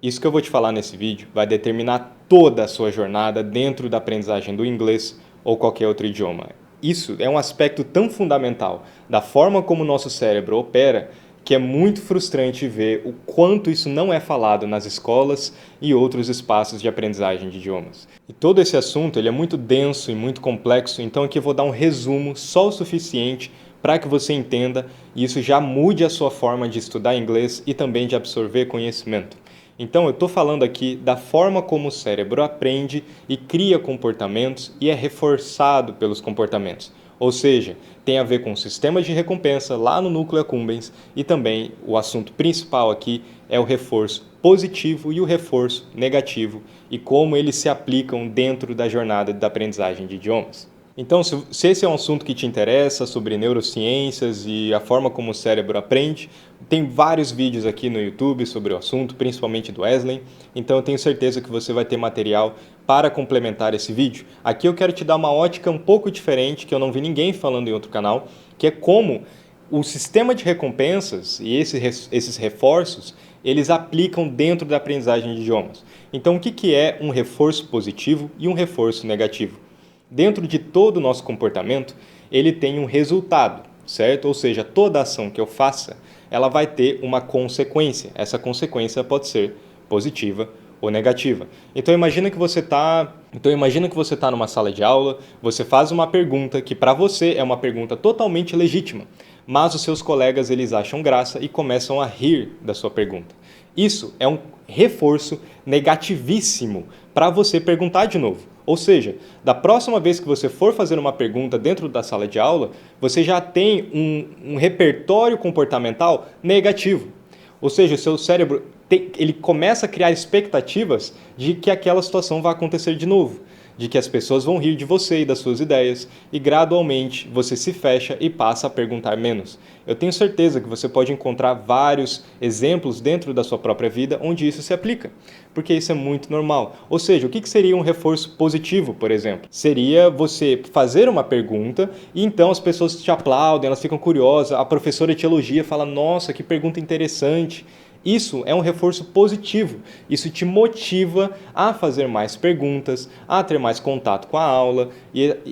Isso que eu vou te falar nesse vídeo vai determinar toda a sua jornada dentro da aprendizagem do inglês ou qualquer outro idioma. Isso é um aspecto tão fundamental da forma como o nosso cérebro opera que é muito frustrante ver o quanto isso não é falado nas escolas e outros espaços de aprendizagem de idiomas. E todo esse assunto ele é muito denso e muito complexo, então aqui eu vou dar um resumo só o suficiente para que você entenda e isso já mude a sua forma de estudar inglês e também de absorver conhecimento. Então, eu estou falando aqui da forma como o cérebro aprende e cria comportamentos e é reforçado pelos comportamentos. Ou seja, tem a ver com o sistema de recompensa lá no núcleo accumbens e também o assunto principal aqui é o reforço positivo e o reforço negativo e como eles se aplicam dentro da jornada da aprendizagem de idiomas. Então, se esse é um assunto que te interessa sobre neurociências e a forma como o cérebro aprende, tem vários vídeos aqui no YouTube sobre o assunto, principalmente do Wesley, então eu tenho certeza que você vai ter material para complementar esse vídeo. Aqui eu quero te dar uma ótica um pouco diferente, que eu não vi ninguém falando em outro canal, que é como o sistema de recompensas e esses reforços, eles aplicam dentro da aprendizagem de idiomas. Então, o que é um reforço positivo e um reforço negativo? Dentro de todo o nosso comportamento, ele tem um resultado, certo? Ou seja, toda ação que eu faça, ela vai ter uma consequência. Essa consequência pode ser positiva ou negativa. Então imagina que você está numa sala de aula, você faz uma pergunta que para você é uma pergunta totalmente legítima, mas os seus colegas eles acham graça e começam a rir da sua pergunta. Isso é um reforço negativíssimo para você perguntar de novo. Ou seja, da próxima vez que você for fazer uma pergunta dentro da sala de aula, você já tem um repertório comportamental negativo. Ou seja, o seu cérebro ele começa a criar expectativas de que aquela situação vai acontecer de novo, de que as pessoas vão rir de você e das suas ideias, e gradualmente você se fecha e passa a perguntar menos. Eu tenho certeza que você pode encontrar vários exemplos dentro da sua própria vida onde isso se aplica, porque isso é muito normal. Ou seja, o que seria um reforço positivo, por exemplo? Seria você fazer uma pergunta e então as pessoas te aplaudem, elas ficam curiosas, a professora te elogia, fala, nossa, que pergunta interessante. Isso é um reforço positivo, isso te motiva a fazer mais perguntas, a ter mais contato com a aula,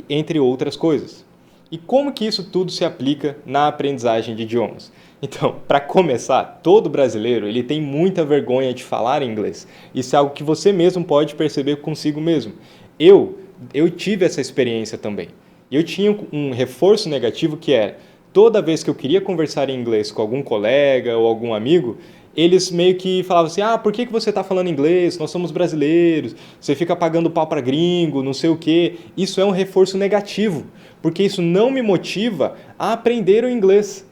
entre outras coisas. E como que isso tudo se aplica na aprendizagem de idiomas? Então, para começar, todo brasileiro ele tem muita vergonha de falar inglês. Isso é algo que você mesmo pode perceber consigo mesmo. Eu tive essa experiência também. Eu tinha um reforço negativo que era, toda vez que eu queria conversar em inglês com algum colega ou algum amigo, eles meio que falavam assim, por que você está falando inglês? Nós somos brasileiros, você fica pagando pau para gringo, não sei o quê. Isso é um reforço negativo, porque isso não me motiva a aprender o inglês.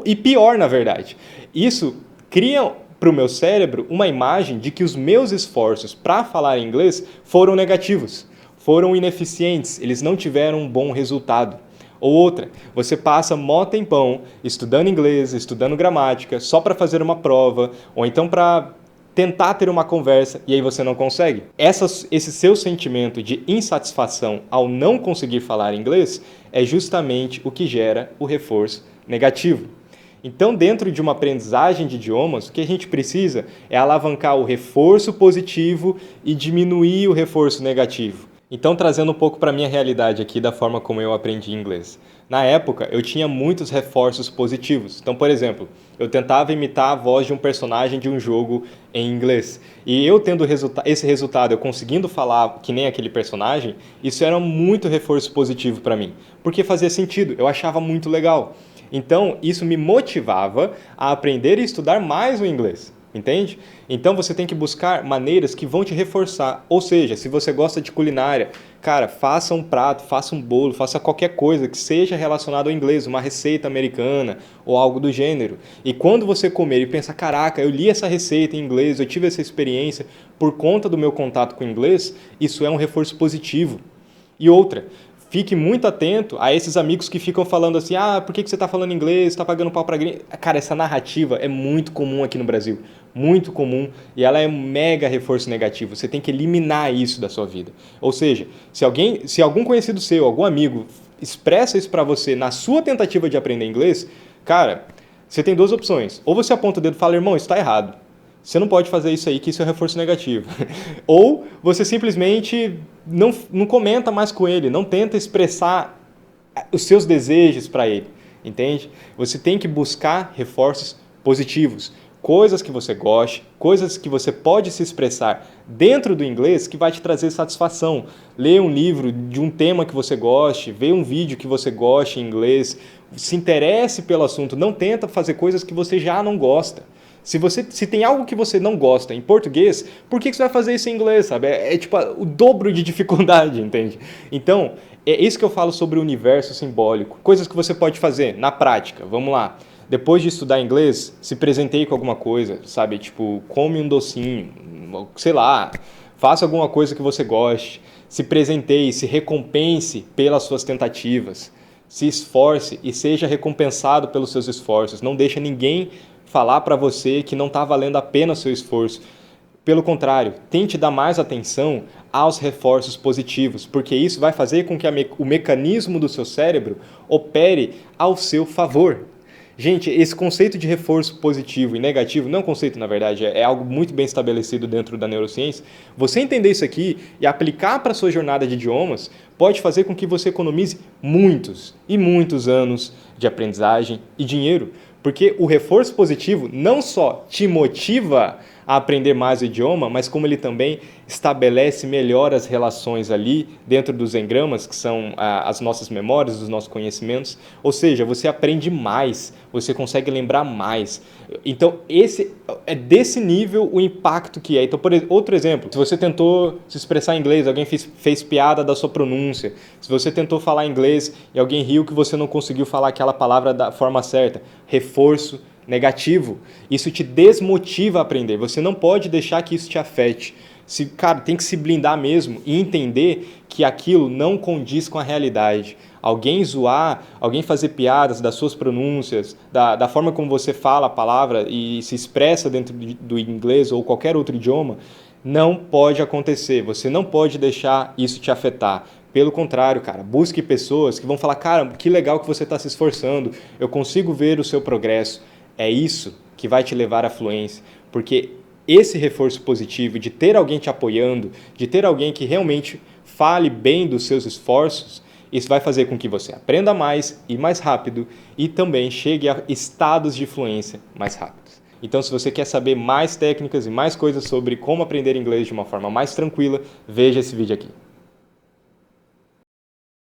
E pior, na verdade, isso cria para o meu cérebro uma imagem de que os meus esforços para falar inglês foram negativos, foram ineficientes, eles não tiveram um bom resultado. Ou outra, você passa mó tempão estudando inglês, estudando gramática, só para fazer uma prova, ou então para tentar ter uma conversa e aí você não consegue. Esse seu sentimento de insatisfação ao não conseguir falar inglês é justamente o que gera o reforço negativo. Então, dentro de uma aprendizagem de idiomas, o que a gente precisa é alavancar o reforço positivo e diminuir o reforço negativo. Então, trazendo um pouco para a minha realidade aqui da forma como eu aprendi inglês. Na época, eu tinha muitos reforços positivos. Então, por exemplo, eu tentava imitar a voz de um personagem de um jogo em inglês. E eu tendo esse resultado, eu conseguindo falar que nem aquele personagem, isso era muito reforço positivo para mim. Porque fazia sentido, eu achava muito legal. Então, isso me motivava a aprender e estudar mais o inglês. Entende? Então você tem que buscar maneiras que vão te reforçar. Ou seja, se você gosta de culinária, cara, faça um prato, faça um bolo, faça qualquer coisa que seja relacionado ao inglês, uma receita americana ou algo do gênero. E quando você comer e pensar, caraca, eu li essa receita em inglês, eu tive essa experiência por conta do meu contato com o inglês, isso é um reforço positivo. E outra, fique muito atento a esses amigos que ficam falando assim, por que você está falando inglês, está pagando pau para gringo? Cara, essa narrativa é muito comum aqui no Brasil, muito comum, e ela é um mega reforço negativo. Você tem que eliminar isso da sua vida. Ou seja, se algum conhecido seu, algum amigo, expressa isso para você na sua tentativa de aprender inglês, cara, você tem duas opções. Ou você aponta o dedo e fala, irmão, isso está errado. Você não pode fazer isso aí, que isso é reforço negativo. Ou você simplesmente não comenta mais com ele, não tenta expressar os seus desejos para ele, entende? Você tem que buscar reforços positivos, coisas que você goste, coisas que você pode se expressar dentro do inglês que vai te trazer satisfação. Ler um livro de um tema que você goste, ver um vídeo que você goste em inglês, se interesse pelo assunto, não tenta fazer coisas que você já não gosta. Se tem algo que você não gosta em português, por que você vai fazer isso em inglês, sabe? É tipo o dobro de dificuldade, entende? Então, é isso que eu falo sobre o universo simbólico. Coisas que você pode fazer na prática. Vamos lá. Depois de estudar inglês, se presenteie com alguma coisa, sabe? Tipo, come um docinho, sei lá, faça alguma coisa que você goste. Se presenteie, se recompense pelas suas tentativas. Se esforce e seja recompensado pelos seus esforços. Não deixe ninguém falar para você que não está valendo a pena o seu esforço. Pelo contrário, tente dar mais atenção aos reforços positivos, porque isso vai fazer com que o mecanismo do seu cérebro opere ao seu favor. Gente, esse conceito de reforço positivo e negativo, não é um conceito, na verdade, é algo muito bem estabelecido dentro da neurociência. Você entender isso aqui e aplicar para a sua jornada de idiomas pode fazer com que você economize muitos e muitos anos de aprendizagem e dinheiro. Porque o reforço positivo não só te motiva a aprender mais o idioma, mas como ele também estabelece melhor as relações ali dentro dos engramas, que são as nossas memórias, os nossos conhecimentos. Ou seja, você aprende mais, você consegue lembrar mais. Então, esse é desse nível o impacto que é. Então, outro exemplo, se você tentou se expressar em inglês, alguém fez piada da sua pronúncia. Se você tentou falar inglês e alguém riu que você não conseguiu falar aquela palavra da forma certa, reforço negativo. Isso te desmotiva a aprender. Você não pode deixar que isso te afete. Cara, tem que se blindar mesmo e entender que aquilo não condiz com a realidade. Alguém zoar, alguém fazer piadas das suas pronúncias, da forma como você fala a palavra e se expressa dentro do inglês ou qualquer outro idioma, não pode acontecer. Você não pode deixar isso te afetar. Pelo contrário, cara, busque pessoas que vão falar, cara, que legal que você está se esforçando, eu consigo ver o seu progresso. É isso que vai te levar à fluência, porque esse reforço positivo de ter alguém te apoiando, de ter alguém que realmente fale bem dos seus esforços, isso vai fazer com que você aprenda mais e mais rápido e também chegue a estados de fluência mais rápidos. Então, se você quer saber mais técnicas e mais coisas sobre como aprender inglês de uma forma mais tranquila, veja esse vídeo aqui.